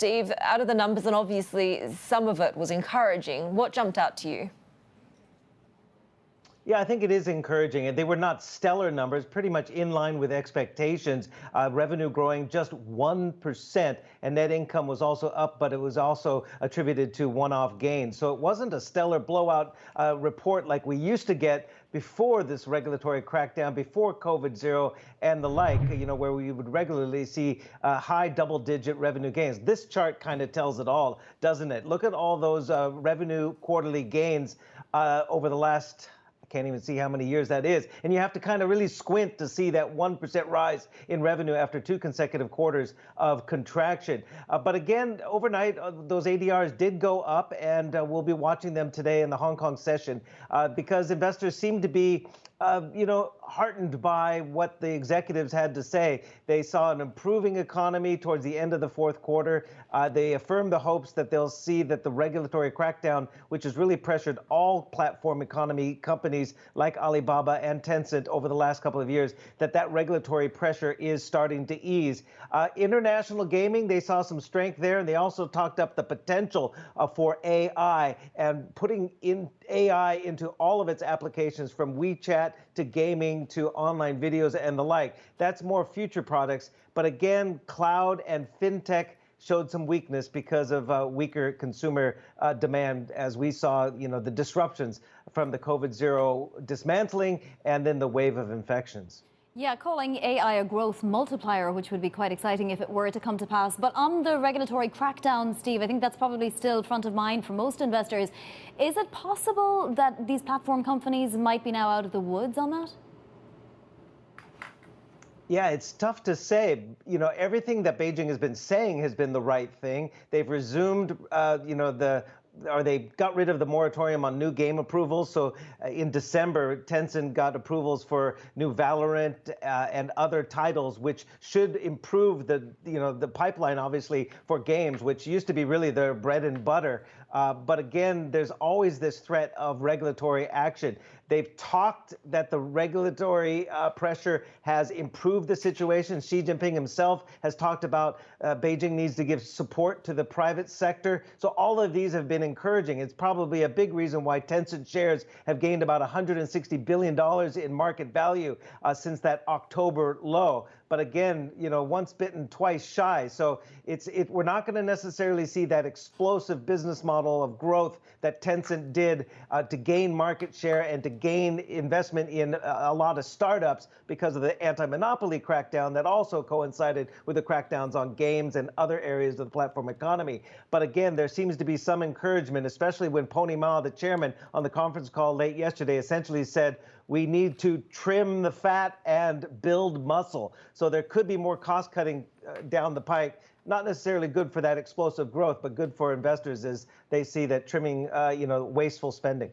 Steve, out of the numbers, and obviously some of it was encouraging, what jumped out to you? Yeah, I think it is encouraging. And they were not stellar numbers, pretty much in line with expectations. Revenue growing just 1%, and net income was also up, but it was also attributed to one-off gains. So it wasn't a stellar blowout report like we used to get before this regulatory crackdown, before COVID zero and the like, where we would regularly see high double-digit revenue gains. This chart kind of tells it all, doesn't it? Look at all those revenue quarterly gains over the last, can't even see how many years that is. And you have to kind of really squint to see that 1% rise in revenue after 2 consecutive quarters of contraction. But again, overnight, those ADRs did go up, and we'll be watching them today in the Hong Kong session because investors seem to be heartened by what the executives had to say. They saw an improving economy towards the end of the fourth quarter. They affirmed the hopes that they'll see that the regulatory crackdown, which has really pressured all platform economy companies like Alibaba and Tencent over the last couple of years, that regulatory pressure is starting to ease. International gaming, they saw some strength there, and they also talked up the potential for AI and putting in AI into all of its applications, from WeChat to gaming to online videos and the like. That's more future products. But again, cloud and fintech showed some weakness because of weaker consumer demand, as we saw, the disruptions from the COVID zero dismantling and then the wave of infections. Yeah, calling AI a growth multiplier, which would be quite exciting if it were to come to pass. But on the regulatory crackdown, Steve, I think that's probably still front of mind for most investors. Is it possible that these platform companies might be now out of the woods on that? Yeah, it's tough to say. Everything that Beijing has been saying has been the right thing. They've resumed, they got rid of the moratorium on new game approvals. So in December, Tencent got approvals for new Valorant and other titles, which should improve the pipeline, obviously, for games, which used to be really their bread and butter. But again, there's always this threat of regulatory action. They've talked that the regulatory pressure has improved the situation. Xi Jinping himself has talked about Beijing needs to give support to the private sector. So all of these have been encouraging. It's probably a big reason why Tencent shares have gained about $160 billion in market value since that October low. But again, once bitten, twice shy. So we're not going to necessarily see that explosive business model of growth that Tencent did to gain market share and to gain investment in a lot of startups because of the anti-monopoly crackdown that also coincided with the crackdowns on games and other areas of the platform economy. But again, there seems to be some encouragement, especially when Pony Ma, the chairman, on the conference call late yesterday, essentially said, we need to trim the fat and build muscle. So there could be more cost cutting down the pike. Not necessarily good for that explosive growth, but good for investors as they see that trimming, wasteful spending.